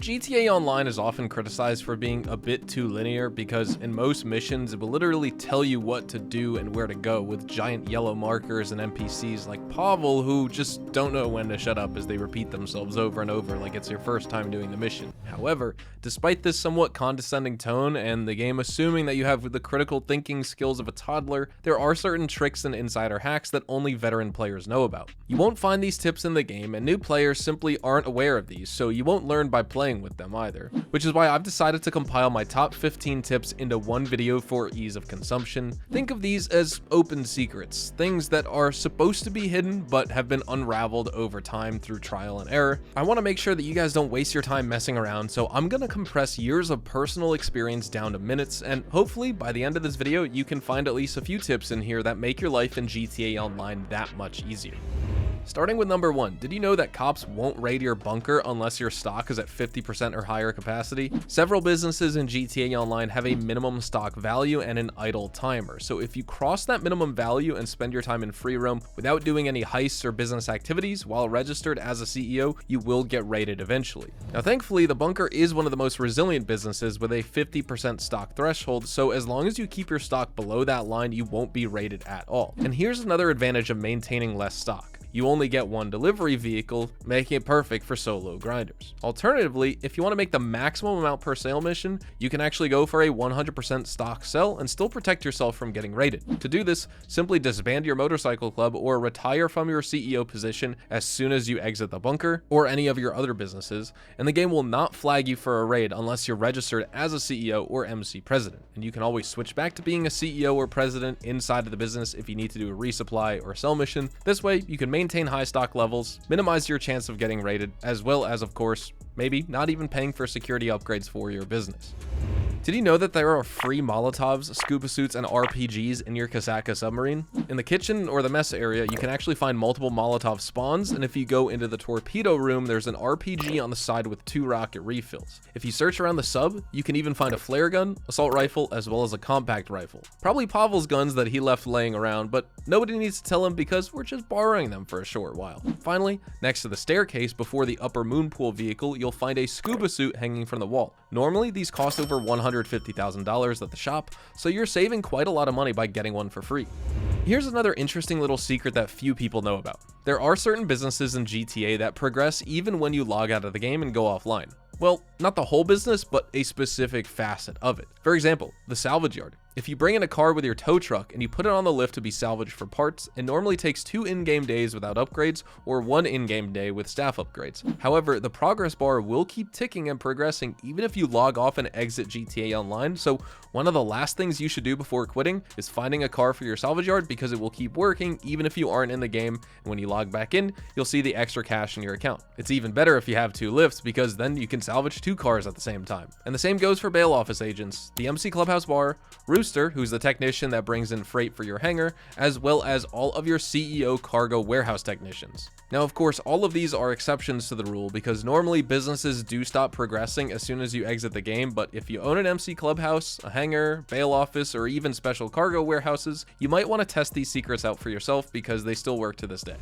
GTA Online is often criticized for being a bit too linear because in most missions it will literally tell you what to do and where to go, with giant yellow markers and NPCs like Pavel who just don't know when to shut up as they repeat themselves over and over like it's your first time doing the mission. However, despite this somewhat condescending tone and the game assuming that you have the critical thinking skills of a toddler, there are certain tricks and insider hacks that only veteran players know about. You won't find these tips in the game, and new players simply aren't aware of these, so you won't learn by playing with them either, which is why I've decided to compile my top 15 tips into one video for ease of consumption. Think of these as open secrets, things that are supposed to be hidden but have been unraveled over time through trial and error. I want to make sure that you guys don't waste your time messing around, so I'm going to compress years of personal experience down to minutes, and hopefully by the end of this video you can find at least a few tips in here that make your life in GTA Online that much easier. Starting with number 1, did you know that cops won't raid your bunker unless your stock is at 50% or higher capacity? Several businesses in GTA Online have a minimum stock value and an idle timer, so if you cross that minimum value and spend your time in free roam without doing any heists or business activities while registered as a CEO, you will get raided eventually. Now thankfully, the bunker is one of the most resilient businesses with a 50% stock threshold, so as long as you keep your stock below that line, you won't be raided at all. And here's another advantage of maintaining less stock. You only get one delivery vehicle, making it perfect for solo grinders. Alternatively, if you want to make the maximum amount per sale mission, you can actually go for a 100% stock sell and still protect yourself from getting raided. To do this, simply disband your motorcycle club or retire from your CEO position as soon as you exit the bunker or any of your other businesses, and the game will not flag you for a raid unless you're registered as a CEO or MC president. And you can always switch back to being a CEO or president inside of the business if you need to do a resupply or sell mission. This way, you can maintain high stock levels, minimize your chance of getting raided, as well as, of course, maybe not even paying for security upgrades for your business. Did you know that there are free Molotovs, scuba suits, and RPGs in your Kasaka submarine? In the kitchen or the mess area, you can actually find multiple Molotov spawns, and if you go into the torpedo room, there's an RPG on the side with 2 rocket refills. If you search around the sub, you can even find a flare gun, assault rifle, as well as a compact rifle. Probably Pavel's guns that he left laying around, but nobody needs to tell him because we're just borrowing them for a short while. Finally, next to the staircase before the upper moon pool vehicle, you'll find a scuba suit hanging from the wall. Normally, these cost over $150,000 at the shop, so you're saving quite a lot of money by getting one for free. Here's another interesting little secret that few people know about. There are certain businesses in GTA that progress even when you log out of the game and go offline. Well, not the whole business, but a specific facet of it. For example, the salvage yard. If you bring in a car with your tow truck and you put it on the lift to be salvaged for parts, it normally takes 2 in-game days without upgrades or 1 in-game day with staff upgrades. However, the progress bar will keep ticking and progressing even if you log off and exit GTA Online, so one of the last things you should do before quitting is finding a car for your salvage yard because it will keep working even if you aren't in the game, and when you log back in, you'll see the extra cash in your account. It's even better if you have 2 lifts because then you can salvage 2 cars at the same time. And the same goes for bail office agents, the MC Clubhouse bar, Rooster, who's the technician that brings in freight for your hangar, as well as all of your CEO cargo warehouse technicians. Now, of course, all of these are exceptions to the rule because normally businesses do stop progressing as soon as you exit the game, but if you own an MC Clubhouse, a hangar, bail office, or even special cargo warehouses, you might want to test these secrets out for yourself because they still work to this day.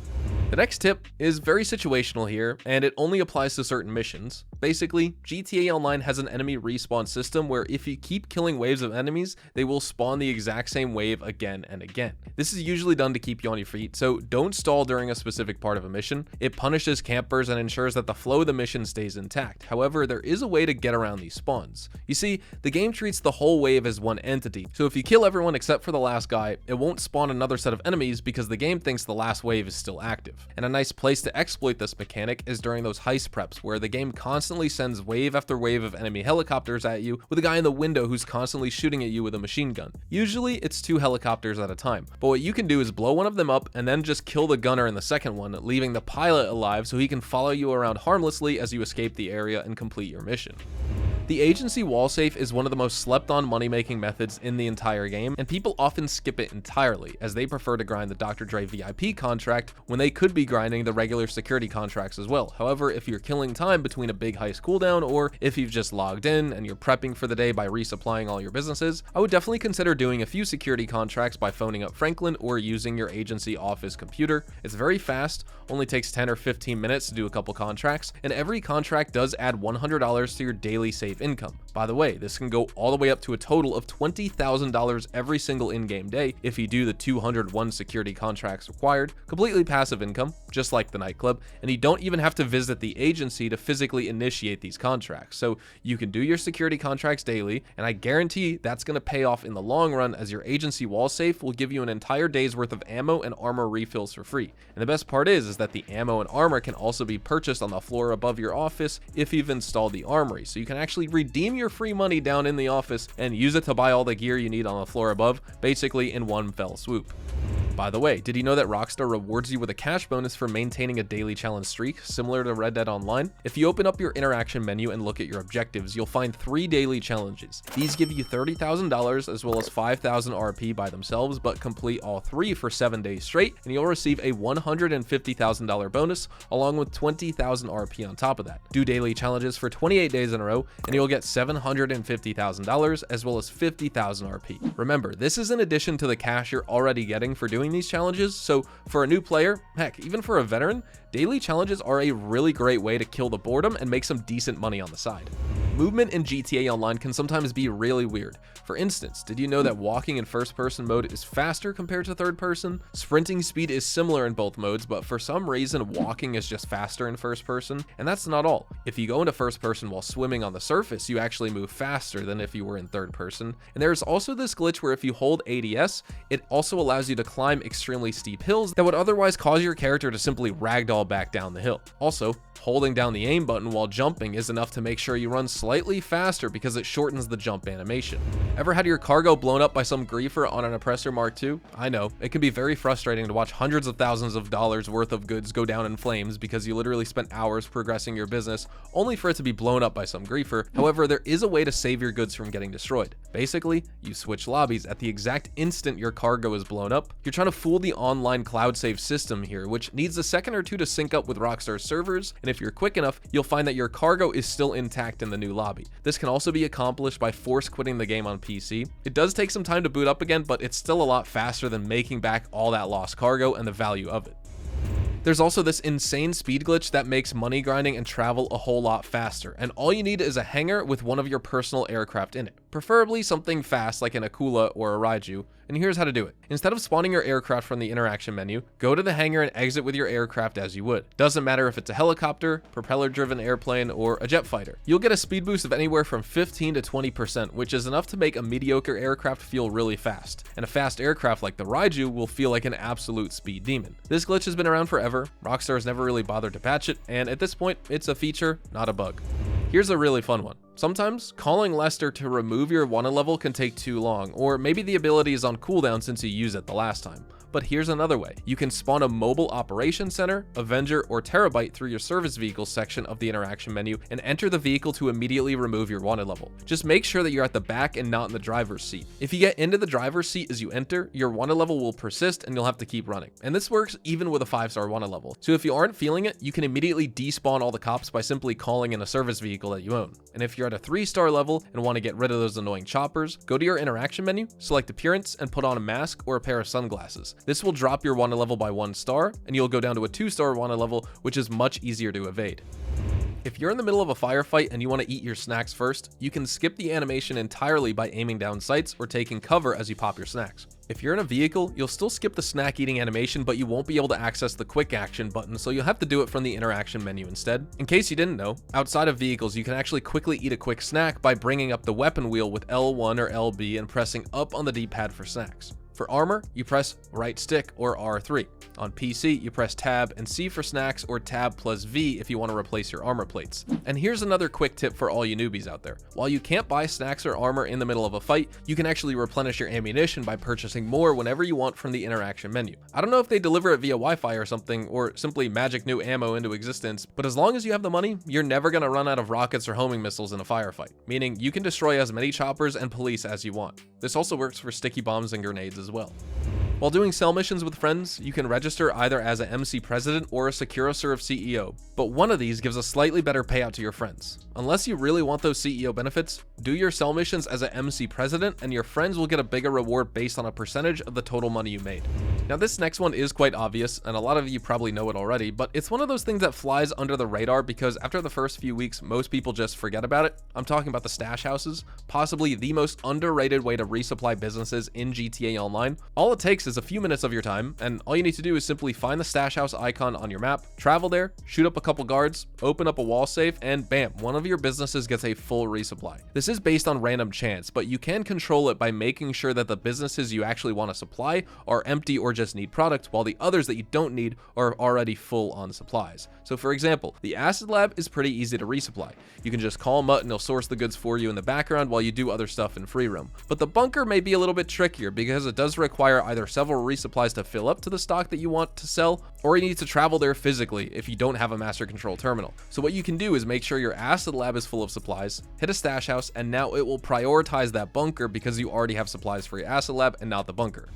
The next tip is very situational here, and it only applies to certain missions. Basically, GTA Online has an enemy respawn system where if you keep killing waves of enemies, they will spawn the exact same wave again and again. This is usually done to keep you on your feet, so don't stall during a specific part of a mission. It punishes campers and ensures that the flow of the mission stays intact. However, there is a way to get around these spawns. You see, the game treats the whole wave as one entity, so if you kill everyone except for the last guy, it won't spawn another set of enemies because the game thinks the last wave is still active. And a nice place to exploit this mechanic is during those heist preps where the game constantly sends wave after wave of enemy helicopters at you with a guy in the window who's constantly shooting at you with a machine gun. Usually it's 2 helicopters at a time, but what you can do is blow one of them up and then just kill the gunner in the second one, leaving the pilot alive so he can follow you around harmlessly as you escape the area and complete your mission. The agency wall safe is one of the most slept on money-making methods in the entire game, and people often skip it entirely, as they prefer to grind the Dr. Dre VIP contract when they could be grinding the regular security contracts as well. However, if you're killing time between a big heist cooldown, or if you've just logged in and you're prepping for the day by resupplying all your businesses, I would definitely consider doing a few security contracts by phoning up Franklin or using your agency office computer. It's very fast, only takes 10 or 15 minutes to do a couple contracts, and every contract does add $100 to your daily save income. By the way, this can go all the way up to a total of $20,000 every single in-game day if you do the 201 security contracts required, completely passive income, just like the nightclub, and you don't even have to visit the agency to physically initiate these contracts. So you can do your security contracts daily, and I guarantee that's going to pay off in the long run, as your agency wall safe will give you an entire day's worth of ammo and armor refills for free. And the best part is that the ammo and armor can also be purchased on the floor above your office if you've installed the armory, so you can actually redeem your free money down in the office and use it to buy all the gear you need on the floor above, basically in one fell swoop. By the way, did you know that Rockstar rewards you with a cash bonus for maintaining a daily challenge streak, similar to Red Dead Online? If you open up your interaction menu and look at your objectives, you'll find 3 daily challenges. These give you $30,000 as well as 5,000 RP by themselves, but complete all 3 for 7 days straight, and you'll receive a $150,000 bonus along with 20,000 RP on top of that. Do daily challenges for 28 days in a row, and you'll get $750,000 as well as 50,000 RP. Remember, this is in addition to the cash you're already getting for doing these challenges, so for a new player, heck, even for a veteran, daily challenges are a really great way to kill the boredom and make some decent money on the side. Movement in GTA Online can sometimes be really weird. For instance, did you know that walking in first-person mode is faster compared to third-person? Sprinting speed is similar in both modes, but for some reason, walking is just faster in first-person. And that's not all. If you go into first-person while swimming on the surface, you actually move faster than if you were in third-person. And there's also this glitch where if you hold ADS, it also allows you to climb extremely steep hills that would otherwise cause your character to simply ragdoll back down the hill. Also, holding down the aim button while jumping is enough to make sure you run slightly faster because it shortens the jump animation. Ever had your cargo blown up by some griefer on an Oppressor Mark II? I know, it can be very frustrating to watch hundreds of thousands of dollars worth of goods go down in flames because you literally spent hours progressing your business only for it to be blown up by some griefer. However, there is a way to save your goods from getting destroyed. Basically, you switch lobbies at the exact instant your cargo is blown up. You're trying to fool the online cloud save system here, which needs a second or two to sync up with Rockstar's servers, and if you're quick enough, you'll find that your cargo is still intact in the new lobby. This can also be accomplished by force quitting the game on PC. It does take some time to boot up again, but it's still a lot faster than making back all that lost cargo and the value of it. There's also this insane speed glitch that makes money grinding and travel a whole lot faster, and all you need is a hangar with one of your personal aircraft in it, preferably something fast like an Akula or a Raiju. And here's how to do it. Instead of spawning your aircraft from the interaction menu, go to the hangar and exit with your aircraft as you would. Doesn't matter if it's a helicopter, propeller-driven airplane, or a jet fighter. You'll get a speed boost of anywhere from 15 to 20%, which is enough to make a mediocre aircraft feel really fast. And a fast aircraft like the Raiju will feel like an absolute speed demon. This glitch has been around forever. Rockstar has never really bothered to patch it, and at this point, it's a feature, not a bug. Here's a really fun one. Sometimes calling Lester to remove your wanted level can take too long, or maybe the ability is on cooldown since you used it the last time. But here's another way. You can spawn a mobile operations center, Avenger, or Terabyte through your service vehicle section of the interaction menu and enter the vehicle to immediately remove your wanted level. Just make sure that you're at the back and not in the driver's seat. If you get into the driver's seat as you enter, your wanted level will persist and you'll have to keep running. And this works even with a 5-star wanted level. So if you aren't feeling it, you can immediately despawn all the cops by simply calling in a service vehicle that you own. And if you're at a 3-star level and want to get rid of those annoying choppers, go to your interaction menu, select appearance, and put on a mask or a pair of sunglasses. This will drop your wanted level by 1 star, and you'll go down to a 2-star wanted level, which is much easier to evade. If you're in the middle of a firefight and you want to eat your snacks first, you can skip the animation entirely by aiming down sights or taking cover as you pop your snacks. If you're in a vehicle, you'll still skip the snack eating animation, but you won't be able to access the quick action button, so you'll have to do it from the interaction menu instead. In case you didn't know, outside of vehicles, you can actually quickly eat a quick snack by bringing up the weapon wheel with L1 or LB and pressing up on the D-pad for snacks. For armor, you press right stick or R3. On PC, you press tab and C for snacks or tab plus V if you want to replace your armor plates. And here's another quick tip for all you newbies out there. While you can't buy snacks or armor in the middle of a fight, you can actually replenish your ammunition by purchasing more whenever you want from the interaction menu. I don't know if they deliver it via Wi-Fi or something, or simply magic new ammo into existence, but as long as you have the money, you're never going to run out of rockets or homing missiles in a firefight, meaning you can destroy as many choppers and police as you want. This also works for sticky bombs and grenades as well. While doing cell missions with friends, you can register either as an MC President or a SecuroServe CEO, but one of these gives a slightly better payout to your friends. Unless you really want those CEO benefits, do your cell missions as an MC President and your friends will get a bigger reward based on a percentage of the total money you made. Now this next one is quite obvious, and a lot of you probably know it already, but it's one of those things that flies under the radar because after the first few weeks, most people just forget about it. I'm talking about the stash houses, possibly the most underrated way to resupply businesses in GTA Online. All it takes is a few minutes of your time, and all you need to do is simply find the stash house icon on your map, travel there, shoot up a couple guards, open up a wall safe, and bam, one of your businesses gets a full resupply. This is based on random chance, but you can control it by making sure that the businesses you actually want to supply are empty or just need product, while the others that you don't need are already full on supplies. So for example, the acid lab is pretty easy to resupply. You can just call Mutt and he'll source the goods for you in the background while you do other stuff in free roam. But the bunker may be a little bit trickier because it does require either several resupplies to fill up to the stock that you want to sell, or you need to travel there physically if you don't have a master control terminal. So what you can do is make sure your acid lab is full of supplies, hit a stash house, and now it will prioritize that bunker because you already have supplies for your acid lab and not the bunker.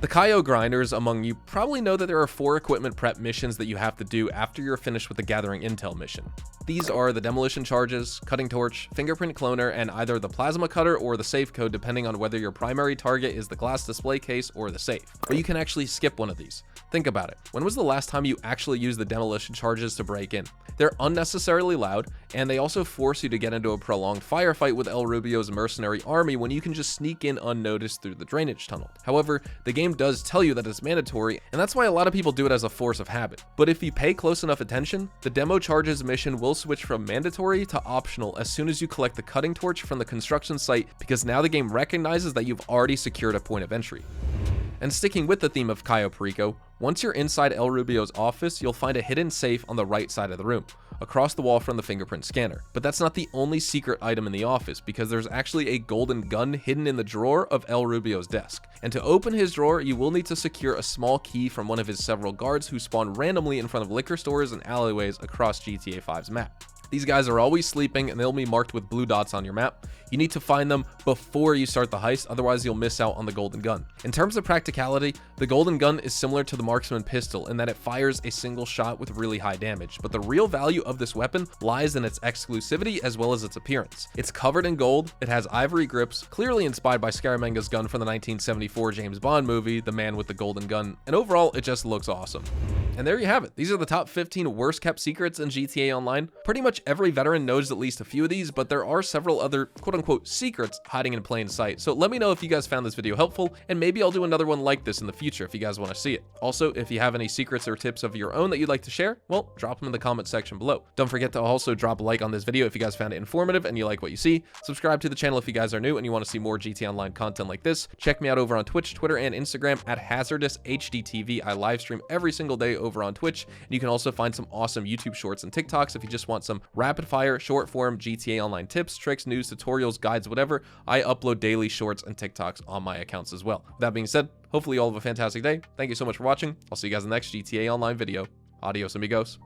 The Cayo grinders among you probably know that there are 4 equipment prep missions that you have to do after you're finished with the gathering intel mission. These are the demolition charges, cutting torch, fingerprint cloner, and either the plasma cutter or the safe code depending on whether your primary target is the glass display case or the safe. But you can actually skip one of these. Think about it. When was the last time you actually used the demolition charges to break in? They're unnecessarily loud, and they also force you to get into a prolonged firefight with El Rubio's mercenary army when you can just sneak in unnoticed through the drainage tunnel. However, the game does tell you that it's mandatory, and that's why a lot of people do it as a force of habit. But if you pay close enough attention, the demo charges mission will switch from mandatory to optional as soon as you collect the cutting torch from the construction site, because now the game recognizes that you've already secured a point of entry. And sticking with the theme of Cayo Perico, once you're inside El Rubio's office, you'll find a hidden safe on the right side of the room, across the wall from the fingerprint scanner. But that's not the only secret item in the office, because there's actually a golden gun hidden in the drawer of El Rubio's desk. And to open his drawer, you will need to secure a small key from one of his several guards who spawn randomly in front of liquor stores and alleyways across GTA 5's map. These guys are always sleeping and they'll be marked with blue dots on your map. You need to find them before you start the heist, otherwise you'll miss out on the golden gun. In terms of practicality, the golden gun is similar to the marksman pistol in that it fires a single shot with really high damage, but the real value of this weapon lies in its exclusivity as well as its appearance. It's covered in gold, it has ivory grips, clearly inspired by Scaramenga's gun from the 1974 James Bond movie, The Man with the Golden Gun, and overall it just looks awesome. And there you have it. These are the top 15 worst kept secrets in GTA Online. Pretty much every veteran knows at least a few of these, but there are several other quote-unquote secrets hiding in plain sight. So let me know if you guys found this video helpful, and maybe I'll do another one like this in the future if you guys want to see it. Also, if you have any secrets or tips of your own that you'd like to share, well, drop them in the comment section below. Don't forget to also drop a like on this video if you guys found it informative and you like what you see. Subscribe to the channel if you guys are new and you want to see more GTA Online content like this. Check me out over on Twitch, Twitter, and Instagram at HazardousHDTV. I live stream every single day over on Twitch. And you can also find some awesome YouTube shorts and TikToks if you just want some rapid fire, short form GTA Online tips, tricks, news, tutorials, guides, whatever. I upload daily shorts and TikToks on my accounts as well. With that being said, hopefully you all have a fantastic day. Thank you so much for watching. I'll see you guys in the next GTA Online video. Adios, amigos.